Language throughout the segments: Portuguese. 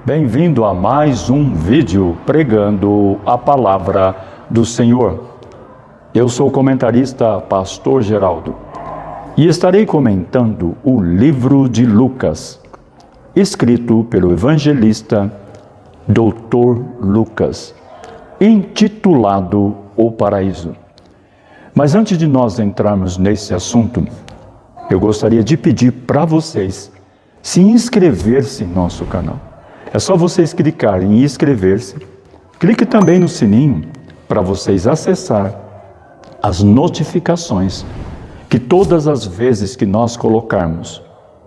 Bem-vindo a mais um vídeo pregando a palavra do Senhor. Eu sou o comentarista Pastor Geraldo e estarei comentando o livro de Lucas, escrito pelo evangelista Dr. Lucas, intitulado O Paraíso. Mas antes de nós entrarmos nesse assunto, eu gostaria de pedir para vocês se inscrever-se em nosso canal. É só vocês clicarem em inscrever-se. Clique também no sininho para vocês acessar as notificações que todas as vezes que nós colocarmos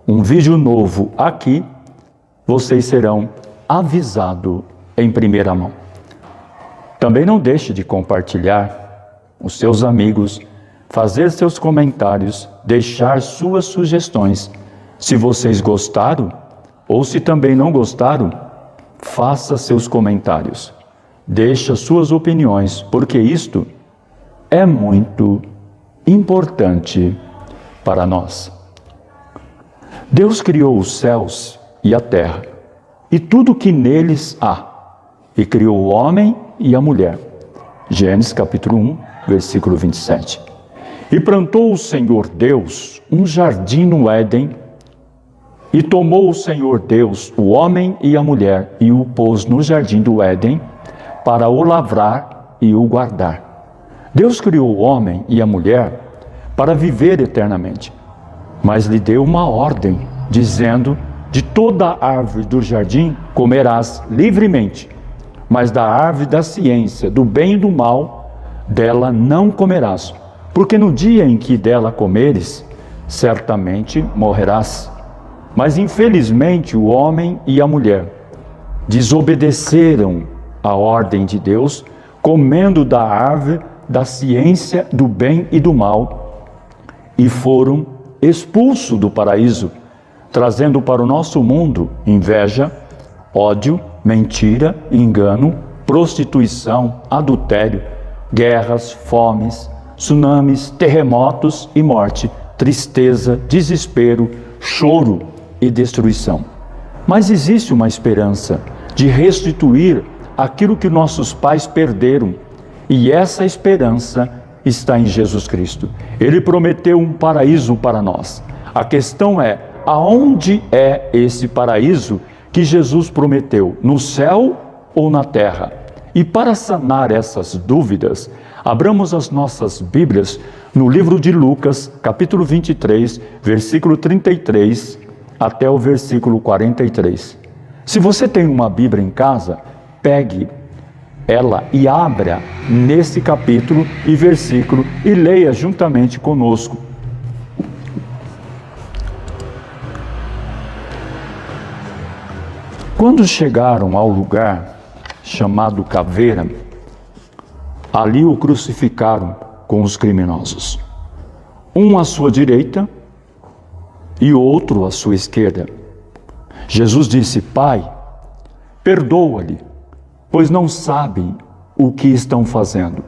um vídeo novo aqui, vocês serão avisados em primeira mão. Também não deixe de compartilhar os seus amigos, fazer seus comentários, deixar suas sugestões. Se vocês gostaram ou se também não gostaram, faça seus comentários. Deixe suas opiniões, porque isto é muito importante para nós. Deus criou os céus e a terra e tudo que neles há, e criou o homem e a mulher. Gênesis capítulo 1, versículo 27. E plantou o Senhor Deus um jardim no Éden, e tomou o Senhor Deus o homem e a mulher, e o pôs no jardim do Éden, para o lavrar e o guardar. Deus criou o homem e a mulher para viver eternamente, mas lhe deu uma ordem, dizendo: de toda a árvore do jardim comerás livremente, mas da árvore da ciência, do bem e do mal, dela não comerás, porque no dia em que dela comeres, certamente morrerás. Mas infelizmente o homem e a mulher desobedeceram a ordem de Deus, comendo da árvore da ciência do bem e do mal, e foram expulsos do paraíso, trazendo para o nosso mundo inveja, ódio, mentira, engano, prostituição, adultério, guerras, fomes, tsunamis, terremotos e morte, tristeza, desespero, choro e destruição. Mas existe uma esperança de restituir aquilo que nossos pais perderam, e essa esperança está em Jesus Cristo. Ele prometeu um paraíso para nós. A questão é: aonde é esse paraíso que Jesus prometeu? No céu ou na terra? E para sanar essas dúvidas, abramos as nossas Bíblias no livro de Lucas, capítulo 23, versículo 33 até o versículo 43. Se você tem uma Bíblia em casa, pegue ela e abra nesse capítulo e versículo e leia juntamente conosco. Quando chegaram ao lugar chamado Caveira, ali o crucificaram com os criminosos, um à sua direita e outro à sua esquerda. Jesus disse: Pai, perdoa-lhe, pois não sabem o que estão fazendo.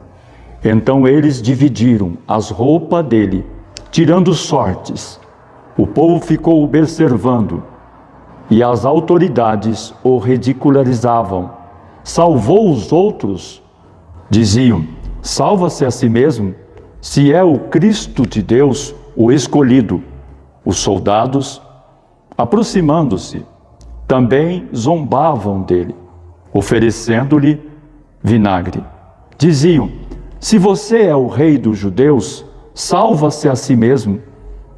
Então eles dividiram as roupas dele, tirando sortes. O povo ficou observando, e as autoridades o ridicularizavam. Salvou os outros? Diziam: salva-se a si mesmo, se é o Cristo de Deus, o escolhido. Os soldados, aproximando-se, também zombavam dele, oferecendo-lhe vinagre. Diziam: se você é o rei dos judeus, salva-se a si mesmo.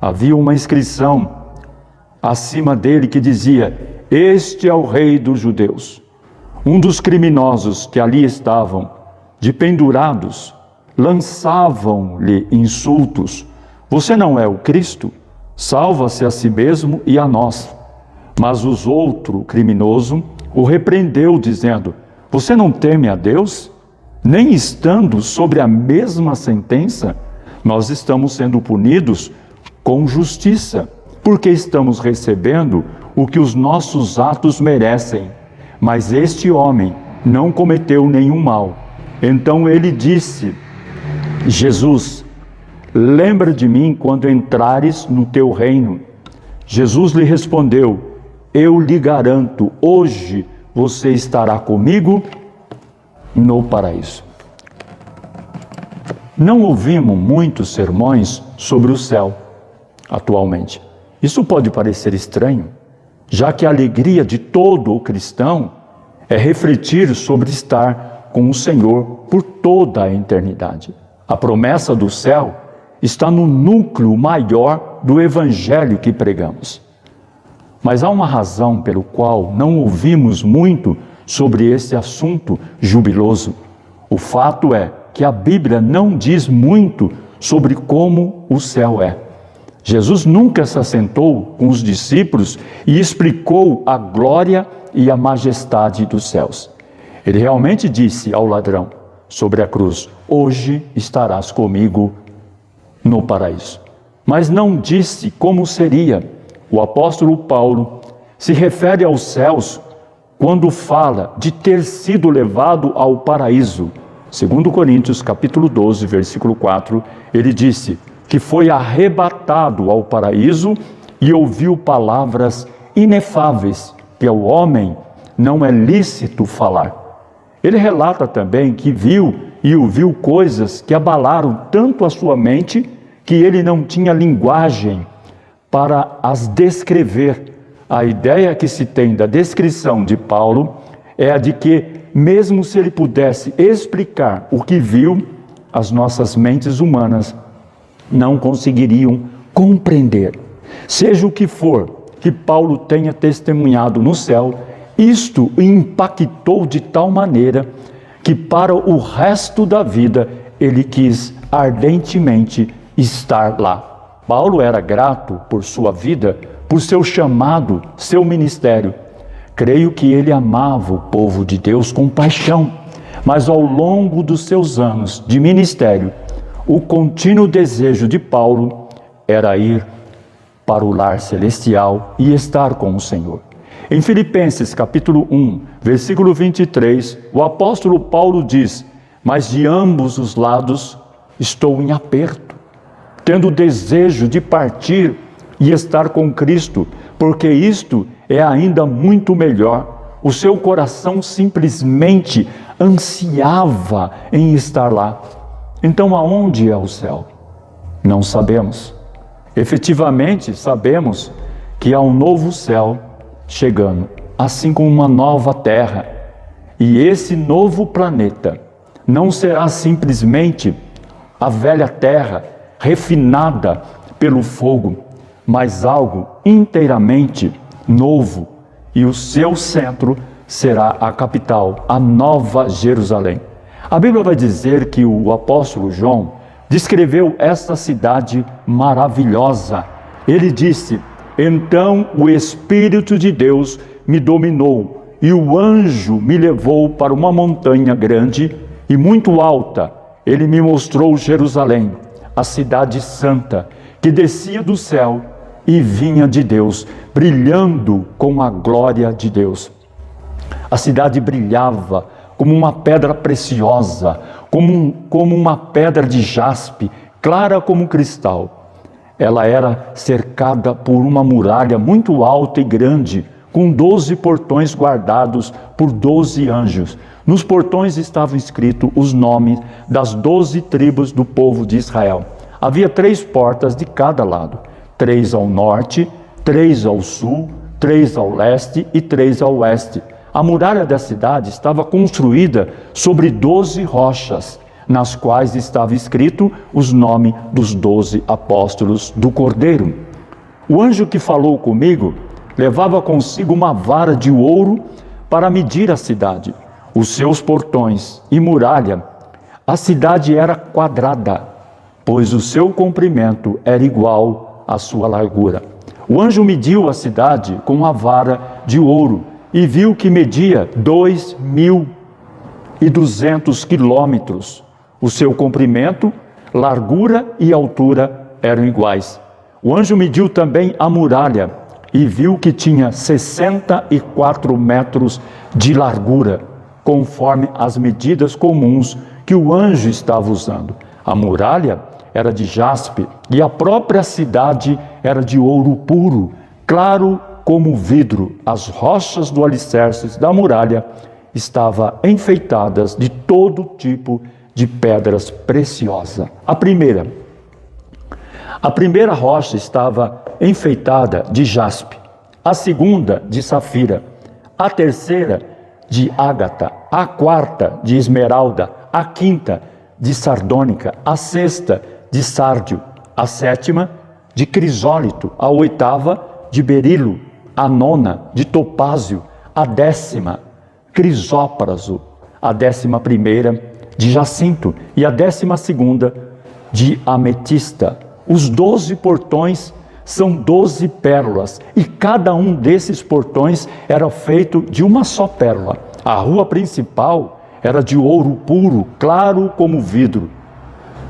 Havia uma inscrição acima dele que dizia: este é o rei dos judeus. Um dos criminosos que ali estavam, de pendurados, lançavam-lhe insultos: você não é o Cristo? Salva-se a si mesmo e a nós. Mas o outro criminoso o repreendeu, dizendo: você não teme a Deus? Nem estando sobre a mesma sentença, nós estamos sendo punidos com justiça, porque estamos recebendo o que os nossos atos merecem. Mas este homem não cometeu nenhum mal. Então ele disse: Jesus, lembra de mim quando entrares no teu reino. Jesus lhe respondeu: eu lhe garanto, hoje você estará comigo no paraíso. Não ouvimos muitos sermões sobre o céu atualmente. Isso pode parecer estranho, já que a alegria de todo o cristão é refletir sobre estar com o Senhor por toda a eternidade. A promessa do céu está no núcleo maior do evangelho que pregamos. Mas há uma razão pelo qual não ouvimos muito sobre esse assunto jubiloso. O fato é que a Bíblia não diz muito sobre como o céu é. Jesus nunca se assentou com os discípulos e explicou a glória e a majestade dos céus. Ele realmente disse ao ladrão sobre a cruz: hoje estarás comigo no paraíso. Mas não disse como seria. O apóstolo Paulo se refere aos céus quando fala de ter sido levado ao paraíso. Segundo Coríntios, capítulo 12, versículo 4, ele disse que foi arrebatado ao paraíso e ouviu palavras inefáveis que ao homem não é lícito falar. Ele relata também que viu e ouviu coisas que abalaram tanto a sua mente que ele não tinha linguagem para as descrever. A ideia que se tem da descrição de Paulo é a de que, mesmo se ele pudesse explicar o que viu, as nossas mentes humanas não conseguiriam compreender. Seja o que for que Paulo tenha testemunhado no céu, isto o impactou de tal maneira que para o resto da vida ele quis ardentemente estar lá. Paulo era grato por sua vida, por seu chamado, seu ministério. Creio que ele amava o povo de Deus com paixão, mas ao longo dos seus anos de ministério, o contínuo desejo de Paulo era ir para o lar celestial e estar com o Senhor. Em Filipenses capítulo 1, versículo 23, o apóstolo Paulo diz: mas de ambos os lados estou em aperto, tendo desejo de partir e estar com Cristo, porque isto é ainda muito melhor. O seu coração simplesmente ansiava em estar lá. Então, aonde é o céu? Não sabemos. Efetivamente, sabemos que há um novo céu chegando, assim como uma nova terra. E esse novo planeta não será simplesmente a velha terra refinada pelo fogo, mas algo inteiramente novo. E o seu centro será a capital, a Nova Jerusalém. A Bíblia vai dizer que o apóstolo João descreveu esta cidade maravilhosa. Ele disse: então o Espírito de Deus me dominou, e o anjo me levou para uma montanha grande e muito alta. Ele me mostrou Jerusalém, a cidade santa, que descia do céu e vinha de Deus, brilhando com a glória de Deus. A cidade brilhava como uma pedra preciosa, como uma pedra de jaspe, clara como cristal. Ela era cercada por uma muralha muito alta e grande, com 12 portões guardados por 12 anjos. Nos portões estavam escritos os nomes das 12 tribos do povo de Israel. Havia 3 portas de cada lado, 3 ao norte, 3 ao sul, 3 ao leste e 3 ao oeste. A muralha da cidade estava construída sobre 12 rochas, nas quais estava escrito os nomes dos 12 apóstolos do Cordeiro. O anjo que falou comigo levava consigo uma vara de ouro para medir a cidade, os seus portões e muralha. A cidade era quadrada, pois o seu comprimento era igual à sua largura. O anjo mediu a cidade com a vara de ouro e viu que media 2.200 quilômetros. O seu comprimento, largura e altura eram iguais. O anjo mediu também a muralha e viu que tinha 64 metros de largura, conforme as medidas comuns que o anjo estava usando. A muralha era de jaspe e a própria cidade era de ouro puro, claro como vidro. As rochas do alicerce da muralha estavam enfeitadas de todo tipo de pedras preciosas. A primeira rocha estava enfeitada de jaspe, a segunda de safira, a terceira de ágata, a quarta de esmeralda, a quinta de sardônica, a sexta de sárdio, a sétima de crisólito, a oitava de berilo, a nona de topázio, a décima crisópraso, a 11ª de jacinto e a 12ª de ametista. Os 12 portões são 12 pérolas e cada um desses portões era feito de uma só pérola. A rua principal era de ouro puro, claro como vidro.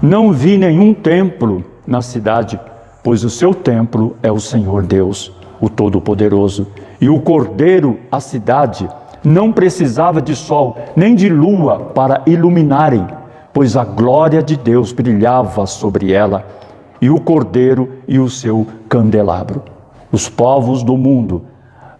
Não vi nenhum templo na cidade, pois o seu templo é o Senhor Deus, o Todo-Poderoso. E o Cordeiro, a cidade, não precisava de sol nem de lua para iluminarem, pois a glória de Deus brilhava sobre ela, e o Cordeiro e o seu candelabro. Os povos do mundo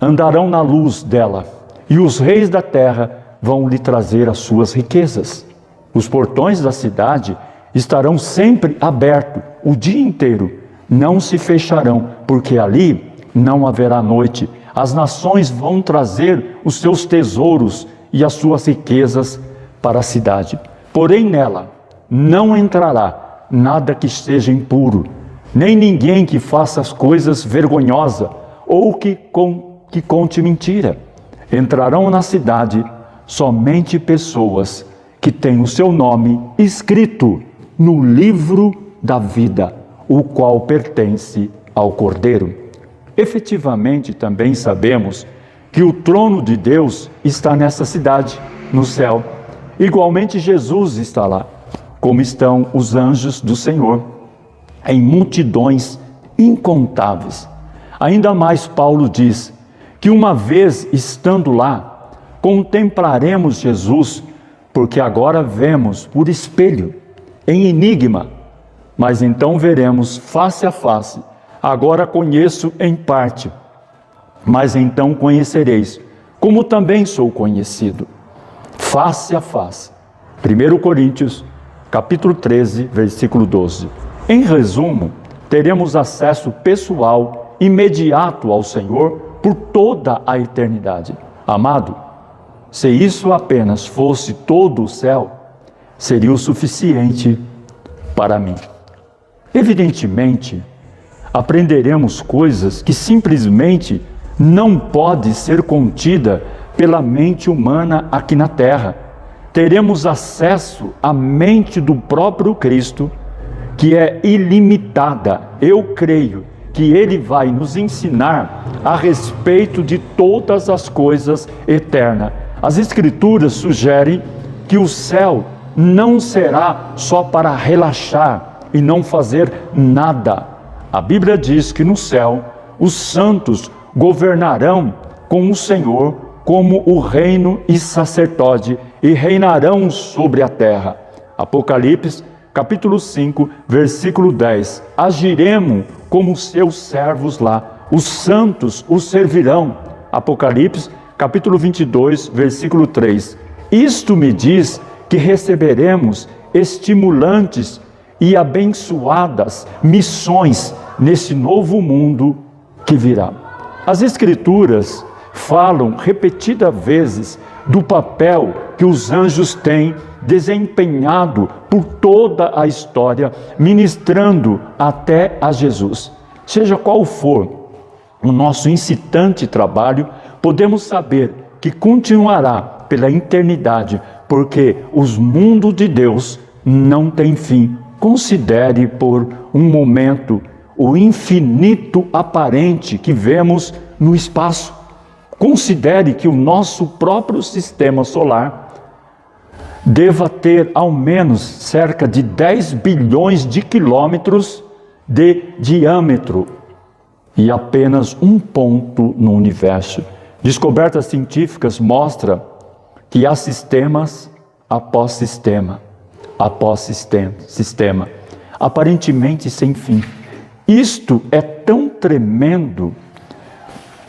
andarão na luz dela, e os reis da terra vão lhe trazer as suas riquezas. Os portões da cidade estarão sempre abertos o dia inteiro, não se fecharão, porque ali não haverá noite. As nações vão trazer os seus tesouros e as suas riquezas para a cidade. Porém nela não entrará nada que seja impuro, nem ninguém que faça as coisas vergonhosas ou que conte mentira. Entrarão na cidade somente pessoas que têm o seu nome escrito no livro da vida, o qual pertence ao Cordeiro. Efetivamente, também sabemos que o trono de Deus está nessa cidade, no céu. Igualmente, Jesus está lá, como estão os anjos do Senhor, em multidões incontáveis. Ainda mais, Paulo diz que uma vez estando lá, contemplaremos Jesus, porque agora vemos por espelho, em enigma, mas então veremos face a face. Agora conheço em parte, mas então conhecereis, como também sou conhecido, face a face. 1 Coríntios, capítulo 13, versículo 12. Em resumo, teremos acesso pessoal, imediato ao Senhor, por toda a eternidade. Amado, se isso apenas fosse todo o céu, seria o suficiente para mim. Evidentemente, aprenderemos coisas que simplesmente não pode ser contida pela mente humana aqui na terra. Teremos acesso à mente do próprio Cristo, que é ilimitada. Eu creio que Ele vai nos ensinar a respeito de todas as coisas eternas. As Escrituras sugerem que o céu não será só para relaxar e não fazer nada. A Bíblia diz que no céu os santos governarão com o Senhor como o reino e sacerdote e reinarão sobre a terra. Apocalipse, capítulo 5, versículo 10. Agiremos como seus servos lá. Os santos os servirão. Apocalipse, capítulo 22, versículo 3. Isto me diz que receberemos estimulantes e abençoadas missões nesse novo mundo que virá. As Escrituras falam repetidas vezes do papel que os anjos têm desempenhado por toda a história, ministrando até a Jesus. Seja qual for o nosso incitante trabalho, podemos saber que continuará pela eternidade, porque os mundos de Deus não têm fim. Considere por um momento o infinito aparente que vemos no espaço. Considere que o nosso próprio sistema solar deva ter ao menos cerca de 10 bilhões de quilômetros de diâmetro e apenas um ponto no universo. Descobertas científicas mostram que há sistemas após sistema, aparentemente sem fim. Isto é tão tremendo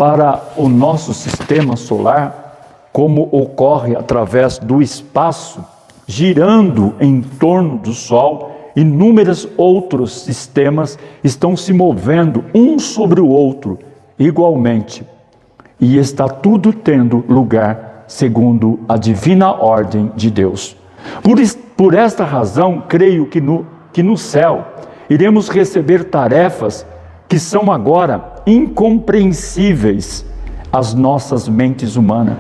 para o nosso sistema solar, como ocorre através do espaço, girando em torno do Sol, inúmeros outros sistemas estão se movendo um sobre o outro igualmente. E está tudo tendo lugar segundo a divina ordem de Deus. Por esta razão, creio que no céu iremos receber tarefas que são agora incompreensíveis às nossas mentes humanas.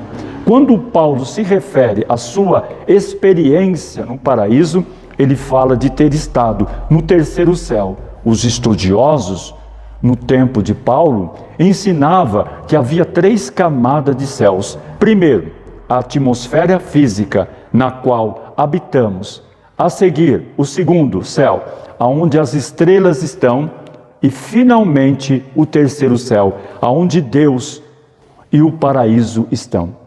Quando Paulo se refere à sua experiência no paraíso, ele fala de ter estado no terceiro céu. Os estudiosos, no tempo de Paulo, ensinavam que havia 3 camadas de céus. Primeiro, a atmosfera física, na qual habitamos. A seguir, o segundo céu, aonde as estrelas estão. E finalmente, o terceiro céu, aonde Deus e o paraíso estão.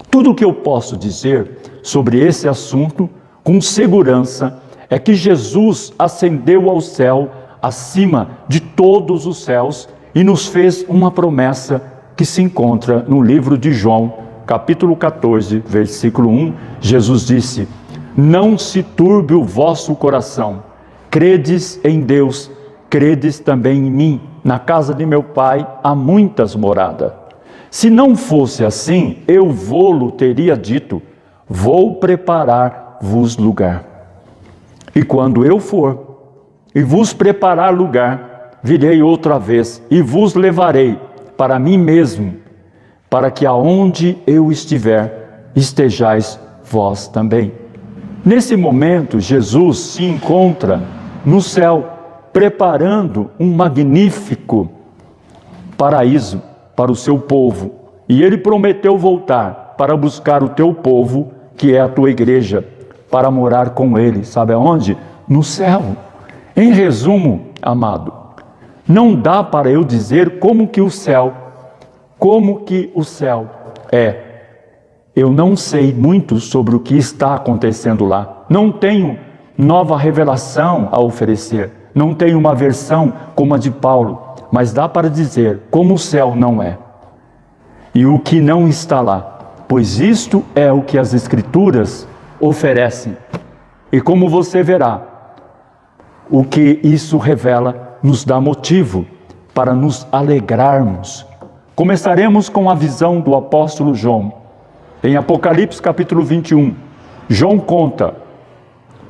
Tudo o que eu posso dizer sobre esse assunto, com segurança, é que Jesus ascendeu ao céu, acima de todos os céus, e nos fez uma promessa que se encontra no livro de João, capítulo 14, versículo 1. Jesus disse: não se turbe o vosso coração, credes em Deus, credes também em mim. Na casa de meu Pai há muitas moradas. Se não fosse assim, eu vô-lo teria dito: vou preparar-vos lugar. E quando eu for e vos preparar lugar, virei outra vez e vos levarei para mim mesmo, para que aonde eu estiver, estejais vós também. Nesse momento, Jesus se encontra no céu, preparando um magnífico paraíso para o seu povo. E ele prometeu voltar para buscar o teu povo, que é a tua igreja, para morar com ele. Sabe aonde? No céu. Em resumo, amado, não dá para eu dizer como que o céu é. Eu não sei muito sobre o que está acontecendo lá. Não tenho nova revelação a oferecer. Não tenho uma versão como a de Paulo, mas dá para dizer como o céu não é e o que não está lá, pois isto é o que as Escrituras oferecem. E como você verá, o que isso revela nos dá motivo para nos alegrarmos. Começaremos com a visão do apóstolo João. Em Apocalipse capítulo 21, João conta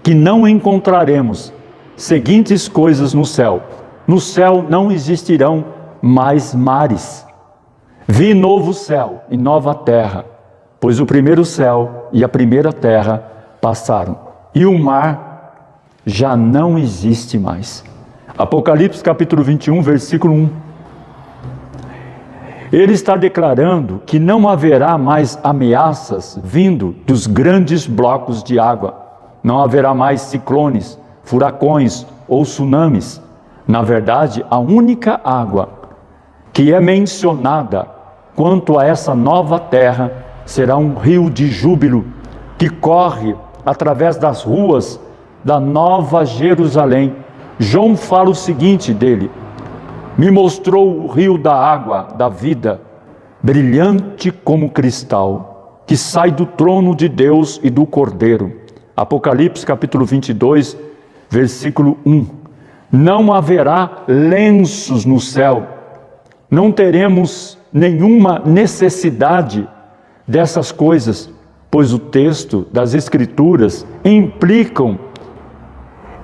que não encontraremos seguintes coisas no céu. No céu não existirão mais mares. Vi novo céu e nova terra, pois o primeiro céu e a primeira terra passaram, e o mar já não existe mais. Apocalipse capítulo 21, versículo 1. Ele está declarando que não haverá mais ameaças vindo dos grandes blocos de água. Não haverá mais ciclones, furacões ou tsunamis. Na verdade, a única água que é mencionada quanto a essa nova terra será um rio de júbilo que corre através das ruas da Nova Jerusalém. João fala o seguinte dele: me mostrou o rio da água da vida, brilhante como cristal, que sai do trono de Deus e do Cordeiro. Apocalipse capítulo 22, versículo 1. Não haverá lenços no céu, não teremos nenhuma necessidade dessas coisas, pois o texto das Escrituras implicam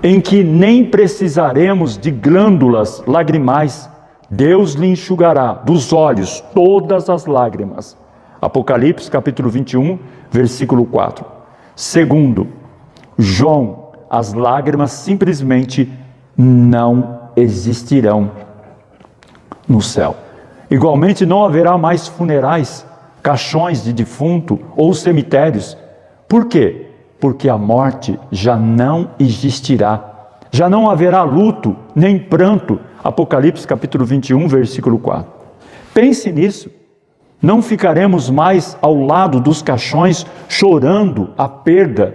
em que nem precisaremos de glândulas lagrimais. Deus lhe enxugará dos olhos todas as lágrimas. Apocalipse capítulo 21, versículo 4. Segundo João, as lágrimas simplesmente não existirão no céu. Igualmente não haverá mais funerais, caixões de defunto ou cemitérios. Por quê? Porque a morte já não existirá. Já não haverá luto, nem pranto. Apocalipse capítulo 21, versículo 4. Pense nisso. Não ficaremos mais ao lado dos caixões chorando a perda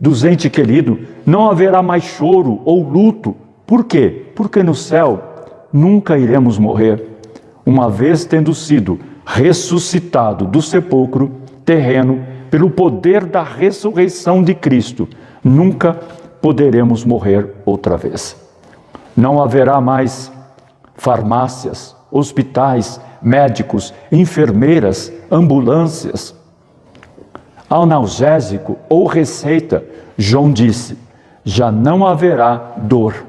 dos entes queridos. Não haverá mais choro ou luto. Por quê? Porque no céu nunca iremos morrer. uma vez tendo sido ressuscitado do sepulcro terreno pelo poder da ressurreição de Cristo, nunca poderemos morrer outra vez. Não haverá mais farmácias, hospitais, médicos, enfermeiras, ambulâncias, analgésico ou receita. João disse: já não haverá dor.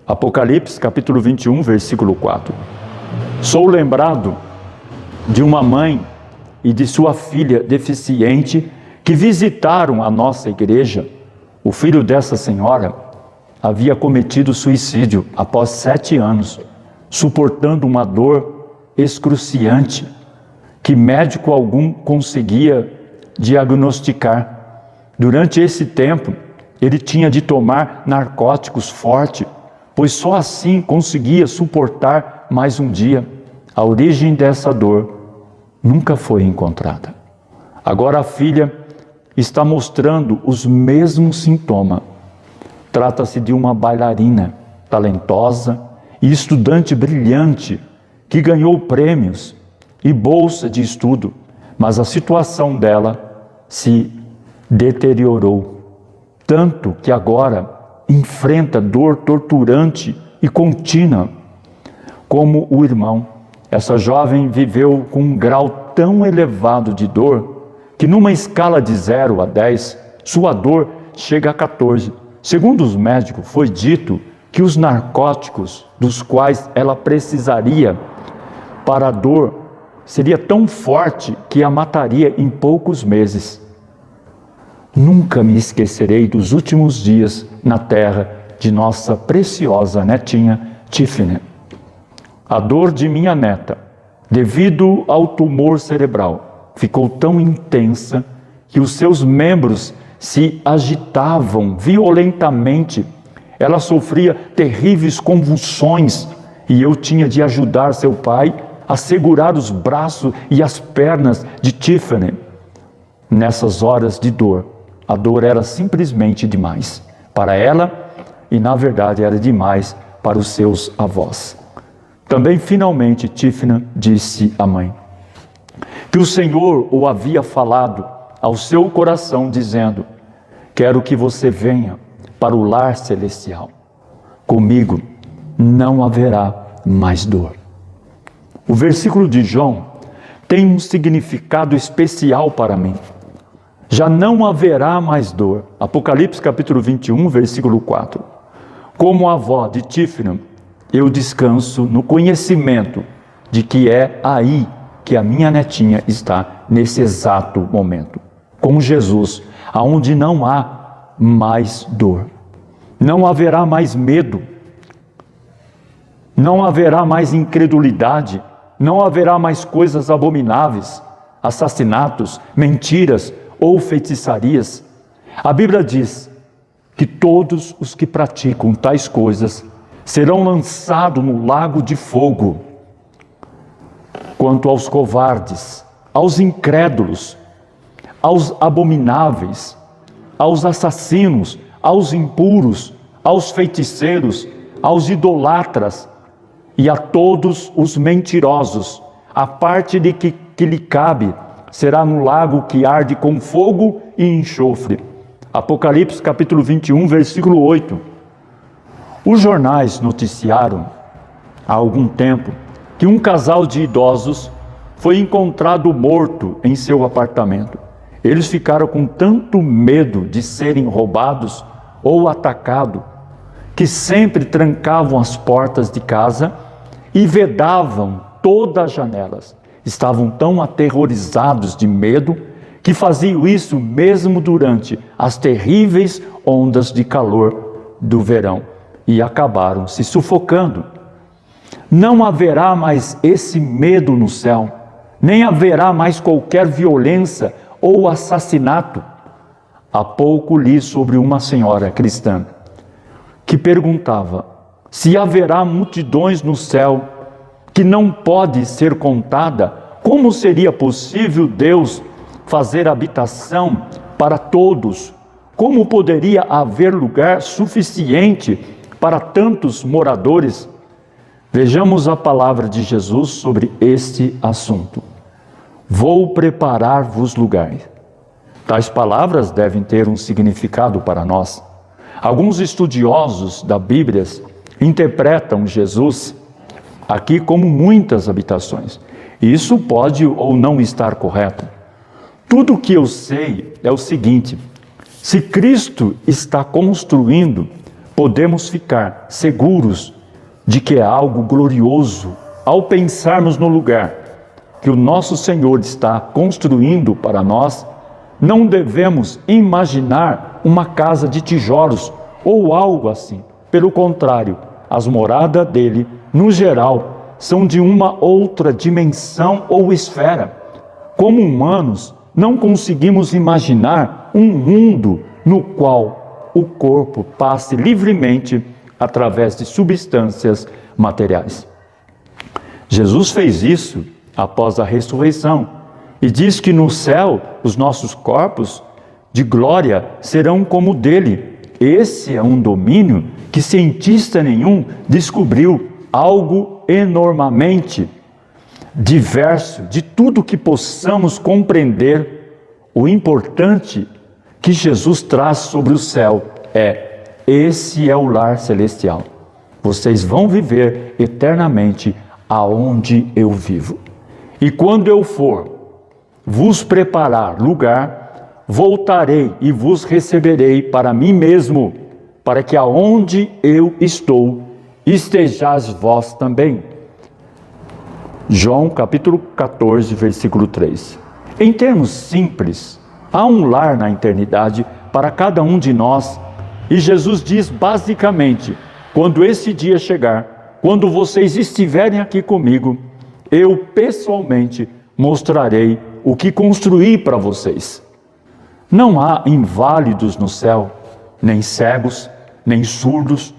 Apocalipse capítulo 21, versículo 4. Sou lembrado de uma mãe e de sua filha deficiente que visitaram a nossa igreja. O filho dessa senhora havia cometido suicídio após 7 anos, suportando uma dor excruciante que médico algum conseguia diagnosticar. Durante esse tempo, ele tinha de tomar narcóticos fortes, pois só assim conseguia suportar mais um dia. A origem dessa dor nunca foi encontrada. Agora a filha está mostrando os mesmos sintomas. Trata-se de uma bailarina talentosa e estudante brilhante que ganhou prêmios e bolsa de estudo, mas a situação dela se deteriorou, tanto que agora enfrenta dor torturante e contínua. Como o irmão, essa jovem viveu com um grau tão elevado de dor que numa escala de 0 a 10, sua dor chega a 14. Segundo os médicos, foi dito que os narcóticos dos quais ela precisaria para a dor seria tão forte que a mataria em poucos meses. Nunca me esquecerei dos últimos dias na terra de nossa preciosa netinha Tiffany. A dor de minha neta, devido ao tumor cerebral, ficou tão intensa que os seus membros se agitavam violentamente. Ela sofria terríveis convulsões e eu tinha de ajudar seu pai a segurar os braços e as pernas de Tiffany. Nessas horas de dor, a dor era simplesmente demais para ela e, na verdade, era demais para os seus avós. Também, finalmente, Tiffany disse à mãe que o Senhor o havia falado ao seu coração, dizendo: quero que você venha para o lar celestial. Comigo não haverá mais dor. O versículo de João tem um significado especial para mim. Já não haverá mais dor. Apocalipse capítulo 21, versículo 4. Como avó de Tiffany, eu descanso no conhecimento de que é aí que a minha netinha está nesse exato momento, com Jesus, aonde não há mais dor. Não haverá mais medo, não haverá mais incredulidade, não haverá mais coisas abomináveis, assassinatos, mentiras ou feitiçarias. A Bíblia diz que todos os que praticam tais coisas serão lançados no lago de fogo. Quanto aos covardes, aos incrédulos, aos abomináveis, aos assassinos, aos impuros, aos feiticeiros, aos idolatras e a todos os mentirosos, a parte de que lhe cabe será no lago que arde com fogo e enxofre. Apocalipse capítulo 21, versículo 8. Os jornais noticiaram há algum tempo que um casal de idosos foi encontrado morto em seu apartamento. Eles ficaram com tanto medo de serem roubados ou atacados, que sempre trancavam as portas de casa e vedavam todas as janelas. Estavam tão aterrorizados de medo que faziam isso mesmo durante as terríveis ondas de calor do verão e acabaram se sufocando. Não haverá mais esse medo no céu, nem haverá mais qualquer violência ou assassinato. Há pouco li sobre uma senhora cristã que perguntava se haverá multidões no céu que não pode ser contada, como seria possível Deus fazer habitação para todos? Como poderia haver lugar suficiente para tantos moradores? Vejamos a palavra de Jesus sobre este assunto. Vou preparar-vos lugar. Tais palavras devem ter um significado para nós. Alguns estudiosos da Bíblia interpretam Jesus aqui como muitas habitações. Isso pode ou não estar correto. Tudo o que eu sei é o seguinte: se Cristo está construindo, podemos ficar seguros de que é algo glorioso ao pensarmos no lugar que o nosso Senhor está construindo para nós. Não devemos imaginar uma casa de tijolos ou algo assim. Pelo contrário, as moradas dele, no geral, são de uma outra dimensão ou esfera. Como humanos, não conseguimos imaginar um mundo no qual o corpo passe livremente através de substâncias materiais. Jesus fez isso após a ressurreição e diz que no céu os nossos corpos de glória serão como o dele. Esse é um domínio que cientista nenhum descobriu, algo enormemente diverso de tudo que possamos compreender. O importante que Jesus traz sobre o céu esse é o lar celestial. Vocês vão viver eternamente aonde eu vivo. E quando eu for vos preparar lugar, voltarei e vos receberei para mim mesmo, para que aonde eu estou, estejais vós também. João capítulo 14, versículo 3. Em termos simples, há um lar na eternidade para cada um de nós, e Jesus diz basicamente: quando esse dia chegar, quando vocês estiverem aqui comigo, eu pessoalmente mostrarei o que construí para vocês. Não há inválidos no céu, nem cegos, nem surdos,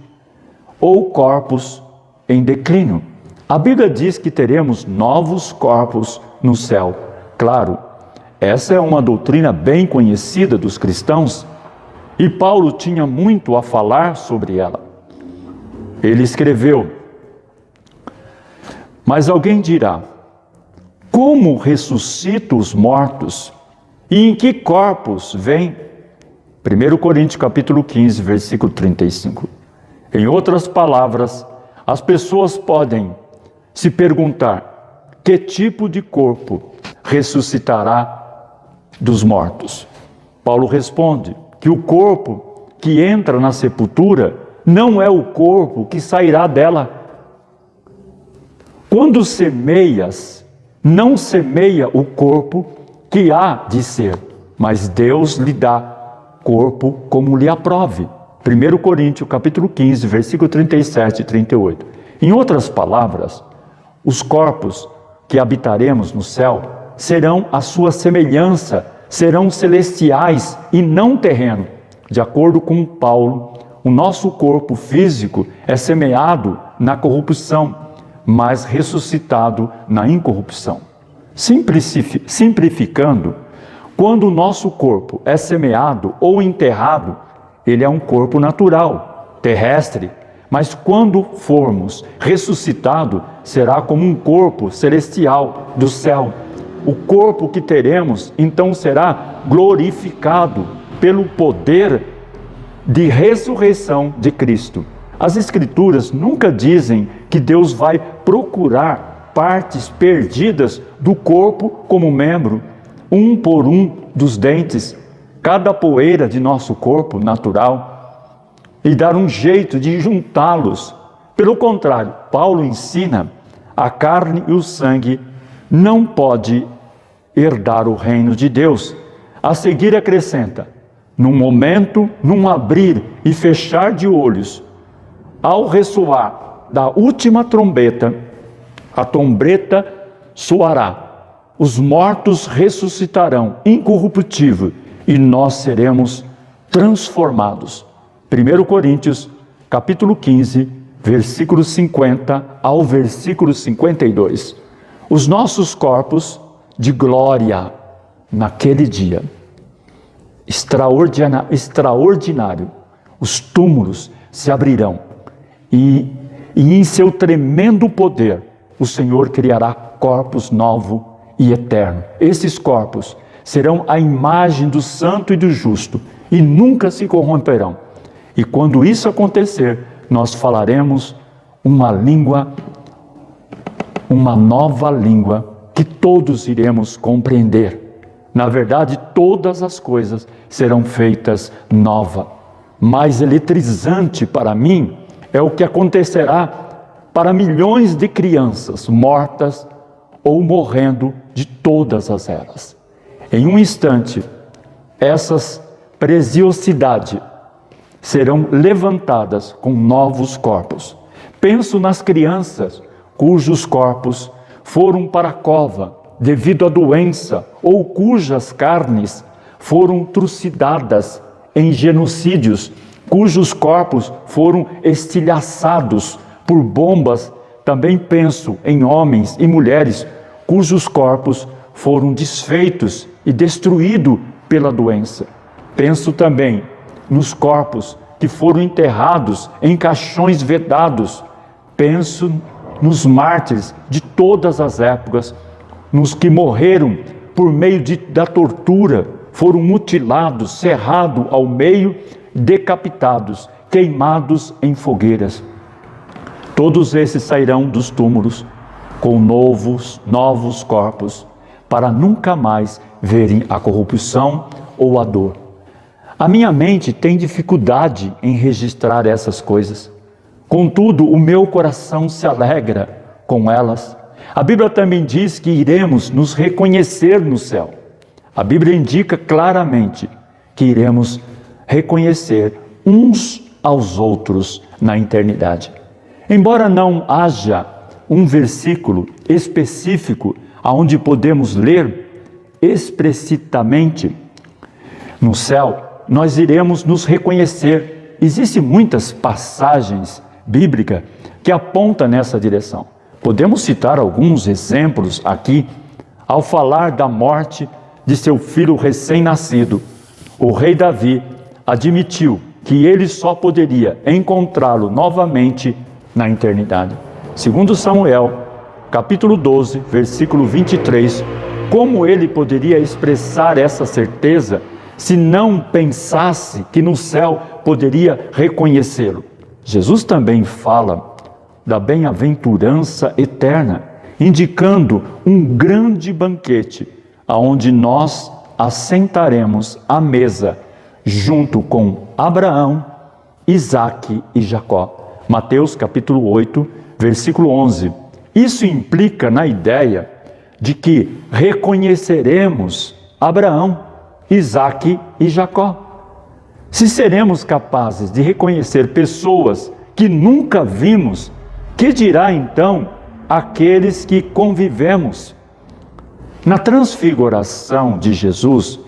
ou corpos em declínio. A Bíblia diz que teremos novos corpos no céu. Claro, essa é uma doutrina bem conhecida dos cristãos, e Paulo tinha muito a falar sobre ela. Ele escreveu: mas alguém dirá, como ressuscita os mortos? E em que corpos vêm? 1 Coríntios capítulo 15, versículo 35. Em outras palavras, as pessoas podem se perguntar: que tipo de corpo ressuscitará dos mortos? Paulo responde que o corpo que entra na sepultura não é o corpo que sairá dela. Quando semeias, não semeia o corpo que há de ser, mas Deus lhe dá corpo como lhe aprove. 1 Coríntios capítulo 15, versículo 37 e 38. Em outras palavras, os corpos que habitaremos no céu serão a sua semelhança, serão celestiais e não terreno. De acordo com Paulo, o nosso corpo físico é semeado na corrupção, mas ressuscitado na incorrupção. Simplificando, quando o nosso corpo é semeado ou enterrado, ele é um corpo natural, terrestre, mas quando formos ressuscitados, será como um corpo celestial do céu. O corpo que teremos, então, será glorificado pelo poder de ressurreição de Cristo. As Escrituras nunca dizem que Deus vai procurar partes perdidas do corpo como membro, um por um dos dentes, cada poeira de nosso corpo natural, e dar um jeito de juntá-los. Pelo contrário, Paulo ensina: a carne e o sangue não pode herdar o reino de Deus. A seguir acrescenta: num momento, num abrir e fechar de olhos, ao ressoar da última trombeta, a trombeta soará, os mortos ressuscitarão incorruptível e nós seremos transformados. 1 Coríntios capítulo 15, versículo 50 ao versículo 52. Os nossos corpos de glória naquele dia extraordinário, os túmulos se abrirão e e em seu tremendo poder, o Senhor criará corpos novos e eternos. Esses corpos serão a imagem do santo e do justo e nunca se corromperão. E quando isso acontecer, nós falaremos uma nova língua que todos iremos compreender. Na verdade, todas as coisas serão feitas novas. Mais eletrizante para mim é o que acontecerá para milhões de crianças mortas ou morrendo de todas as eras. Em um instante, essas preciosidades serão levantadas com novos corpos. Penso nas crianças cujos corpos foram para a cova devido à doença ou cujas carnes foram trucidadas em genocídios, cujos corpos foram estilhaçados por bombas. Também penso em homens e mulheres cujos corpos foram desfeitos e destruídos pela doença. Penso também nos corpos que foram enterrados em caixões vedados. Penso nos mártires de todas as épocas, nos que morreram por meio da tortura, foram mutilados, serrados ao meio, decapitados, queimados em fogueiras. Todos esses sairão dos túmulos com novos corpos, para nunca mais verem a corrupção ou a dor. A minha mente tem dificuldade em registrar essas coisas. Contudo, o meu coração se alegra com elas. A Bíblia também diz que iremos nos reconhecer no céu. A Bíblia indica claramente que iremos reconhecer uns aos outros na eternidade. Embora não haja um versículo específico onde podemos ler explicitamente no céu, nós iremos nos reconhecer. Existem muitas passagens bíblicas que apontam nessa direção. Podemos citar alguns exemplos aqui. Ao falar da morte de seu filho recém-nascido, o rei Davi admitiu que ele só poderia encontrá-lo novamente na eternidade. Segundo Samuel, capítulo 12, versículo 23, como ele poderia expressar essa certeza se não pensasse que no céu poderia reconhecê-lo? Jesus também fala da bem-aventurança eterna, indicando um grande banquete, aonde nós assentaremos à mesa, junto com Abraão, Isaque e Jacó. Mateus capítulo 8, versículo 11. Isso implica na ideia de que reconheceremos Abraão, Isaque e Jacó. Se seremos capazes de reconhecer pessoas que nunca vimos, que dirá então aqueles que convivemos? Na transfiguração de Jesus,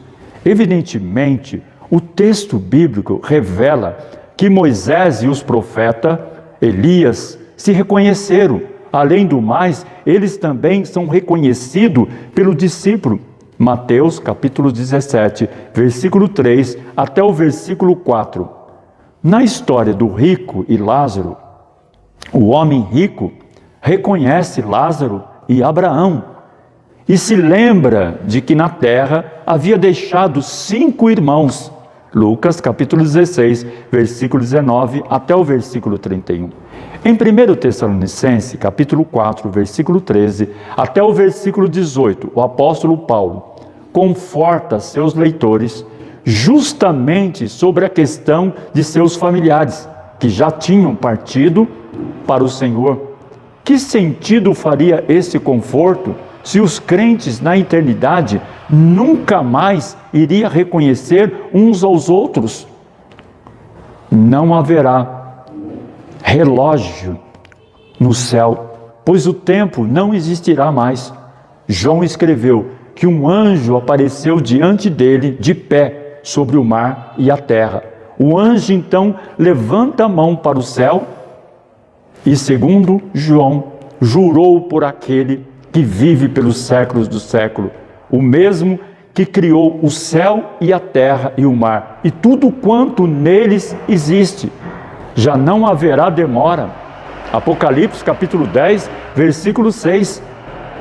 evidentemente, o texto bíblico revela que Moisés e os profetas, Elias, se reconheceram. Além do mais, eles também são reconhecidos pelo discípulo. Mateus capítulo 17, versículo 3 até o versículo 4. Na história do rico e Lázaro, o homem rico reconhece Lázaro e Abraão e se lembra de que na terra havia deixado 5 irmãos. Lucas capítulo 16, versículo 19 até o versículo 31. Em 1 Tessalonicenses, capítulo 4, versículo 13, até o versículo 18, o apóstolo Paulo conforta seus leitores justamente sobre a questão de seus familiares, que já tinham partido para o Senhor. Que sentido faria esse conforto se os crentes na eternidade nunca mais iriam reconhecer uns aos outros? Não haverá relógio no céu, pois o tempo não existirá mais. João escreveu que um anjo apareceu diante dele de pé sobre o mar e a terra. O anjo então levanta a mão para o céu e, segundo João, jurou por aquele que vive pelos séculos do século, o mesmo que criou o céu e a terra e o mar, e tudo quanto neles existe. Já não haverá demora. Apocalipse capítulo 10, versículo 6.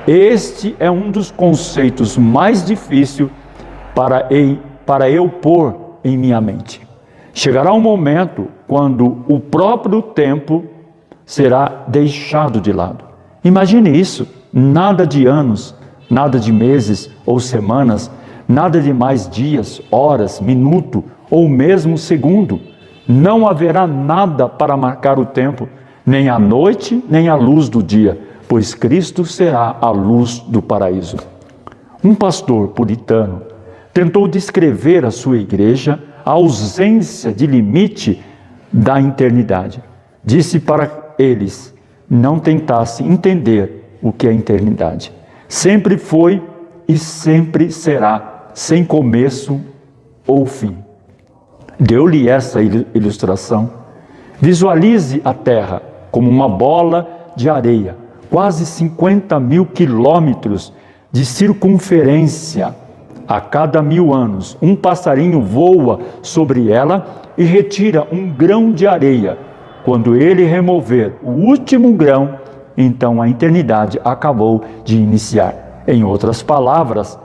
Este é um dos conceitos mais difíceis para eu pôr em minha mente. Chegará um momento quando o próprio tempo será deixado de lado. Imagine isso, nada de anos, nada de meses ou semanas, nada de mais dias, horas, minuto ou mesmo segundo. Não haverá nada para marcar o tempo, nem a noite, nem a luz do dia, pois Cristo será a luz do paraíso. Um pastor puritano tentou descrever à sua igreja a ausência de limite da eternidade. Disse para eles: não tentassem entender o que é eternidade. Sempre foi e sempre será, sem começo ou fim. Deu-lhe essa ilustração. Visualize a Terra como uma bola de areia, quase 50 mil quilômetros de circunferência. A cada 1000 anos, um passarinho voa sobre ela e retira um grão de areia. Quando ele remover o último grão, então a eternidade acabou de iniciar. Em outras palavras,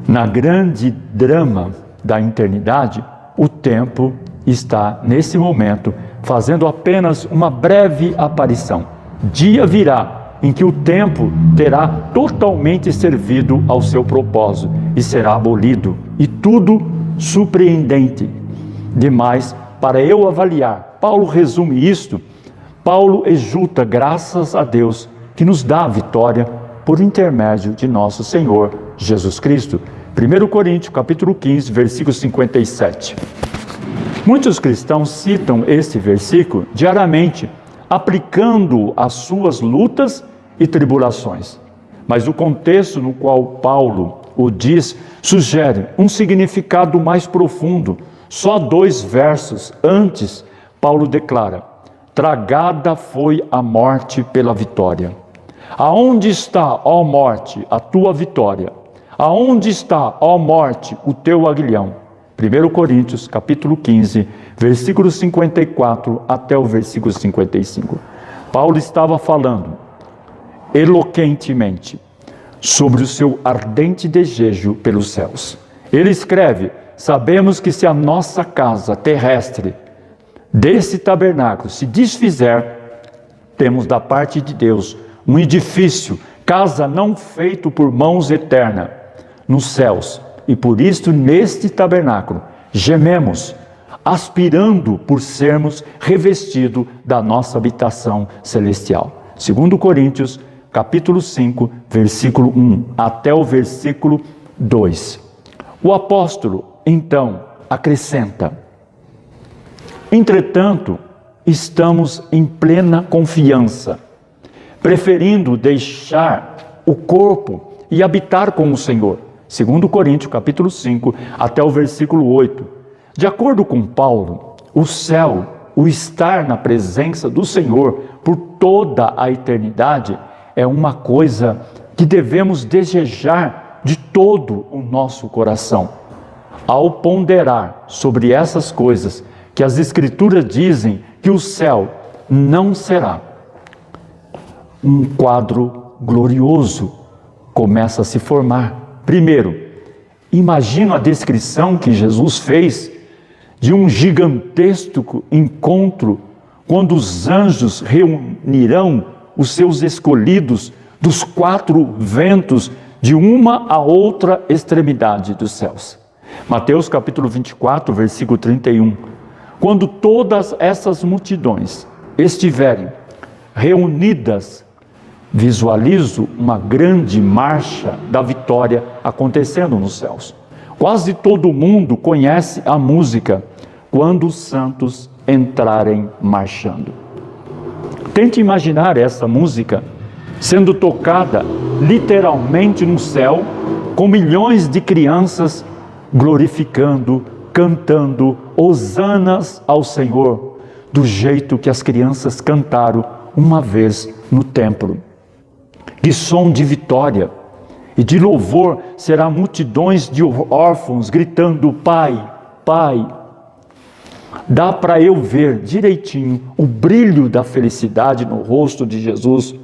na grande drama da eternidade, o tempo está, nesse momento, fazendo apenas uma breve aparição. Dia virá em que o tempo terá totalmente servido ao seu propósito e será abolido. E tudo surpreendente demais para eu avaliar. Paulo resume isto. Paulo exulta graças a Deus que nos dá a vitória por intermédio de nosso Senhor Jesus Cristo. 1 Coríntios capítulo 15, versículo 57. Muitos cristãos citam este versículo diariamente, aplicando-o às suas lutas e tribulações. Mas o contexto no qual Paulo o diz sugere um significado mais profundo. Só 2 versos antes, Paulo declara: tragada foi a morte pela vitória. Aonde está, ó morte, a tua vitória? Aonde está, ó morte, o teu aguilhão? 1 Coríntios, capítulo 15, versículo 54 até o versículo 55. Paulo estava falando eloquentemente sobre o seu ardente desejo pelos céus. Ele escreve: sabemos que se a nossa casa terrestre desse tabernáculo se desfizer, temos da parte de Deus um edifício, casa não feito por mãos eterna, nos céus, e por isto neste tabernáculo gememos, aspirando por sermos revestidos da nossa habitação celestial. 2 Coríntios, capítulo 5, versículo 1 até o versículo 2. O apóstolo, então, acrescenta: entretanto, estamos em plena confiança, preferindo deixar o corpo e habitar com o Senhor. 2 Coríntios, capítulo 5, até o versículo 8. De acordo com Paulo, o céu, o estar na presença do Senhor por toda a eternidade, é uma coisa que devemos desejar de todo o nosso coração. Ao ponderar sobre essas coisas, que as Escrituras dizem que o céu não será um quadro glorioso, começa a se formar. Primeiro, imagina a descrição que Jesus fez de um gigantesco encontro, quando os anjos reunirão os seus escolhidos dos 4 ventos, de uma a outra extremidade dos céus. Mateus capítulo 24, versículo 31. Quando todas essas multidões estiverem reunidas, visualizo uma grande marcha da vitória acontecendo nos céus. Quase todo mundo conhece a música Quando os Santos Entrarem Marchando. Tente imaginar essa música sendo tocada literalmente no céu, com milhões de crianças glorificando, cantando hosanas ao Senhor, do jeito que as crianças cantaram uma vez no templo. Que som de vitória e de louvor será multidões de órfãos gritando: Pai, Pai. Dá para eu ver direitinho o brilho da felicidade no rosto de Jesus,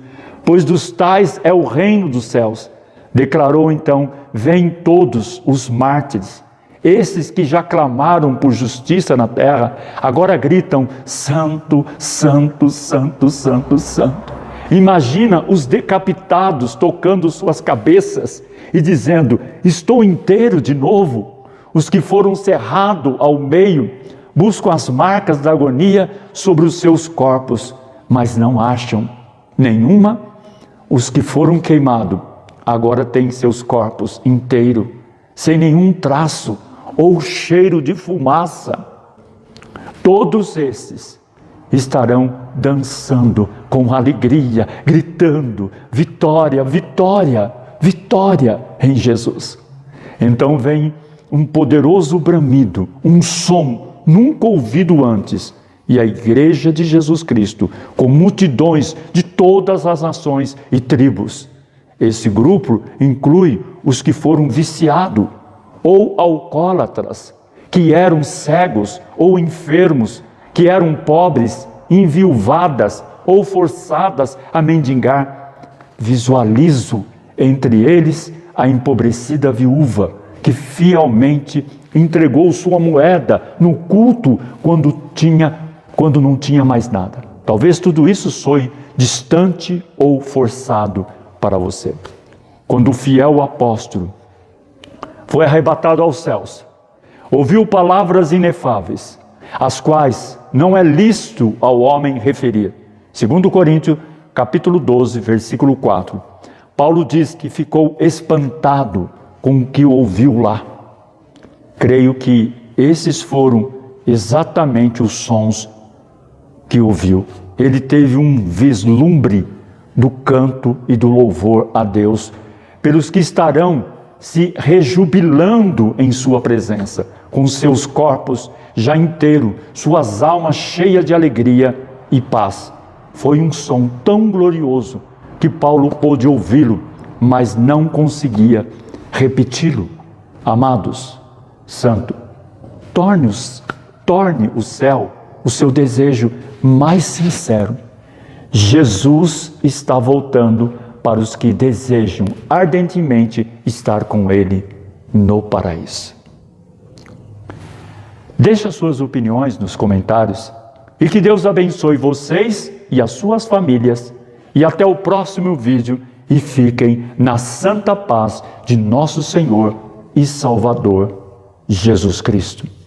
pois dos tais é o reino dos céus. Declarou então: vêm todos os mártires, esses que já clamaram por justiça na terra, agora gritam: santo, santo, santo, santo, santo. Imagina os decapitados tocando suas cabeças e dizendo: estou inteiro de novo. Os que foram cerrados ao meio buscam as marcas da agonia sobre os seus corpos, mas não acham nenhuma. Os que foram queimados agora têm seus corpos inteiros, sem nenhum traço ou cheiro de fumaça. Todos esses estarão dançando com alegria, gritando: vitória, vitória, vitória em Jesus. Então vem um poderoso bramido, um som nunca ouvido antes, e a igreja de Jesus Cristo, com multidões de todas as nações e tribos. Esse grupo inclui os que foram viciados ou alcoólatras, que eram cegos ou enfermos, que eram pobres, enviuvadas ou forçadas a mendigar. Visualizo entre eles a empobrecida viúva, que fielmente entregou sua moeda no culto quando não tinha mais nada. Talvez tudo isso soe distante ou forçado para você. Quando o fiel apóstolo foi arrebatado aos céus, ouviu palavras inefáveis, as quais não é lícito ao homem referir. 2 Coríntios, capítulo 12, versículo 4. Paulo diz que ficou espantado com o que ouviu lá. Creio que esses foram exatamente os sons que ouviu. Ele teve um vislumbre do canto e do louvor a Deus, pelos que estarão se rejubilando em sua presença, com seus corpos já inteiros, suas almas cheias de alegria e paz. Foi um som tão glorioso que Paulo pôde ouvi-lo, mas não conseguia repeti-lo. Amados, santo, torne o céu o seu desejo mais sincero. Jesus está voltando para os que desejam ardentemente estar com Ele no paraíso. Deixe as suas opiniões nos comentários e que Deus abençoe vocês e as suas famílias. E até o próximo vídeo, e fiquem na santa paz de nosso Senhor e Salvador Jesus Cristo.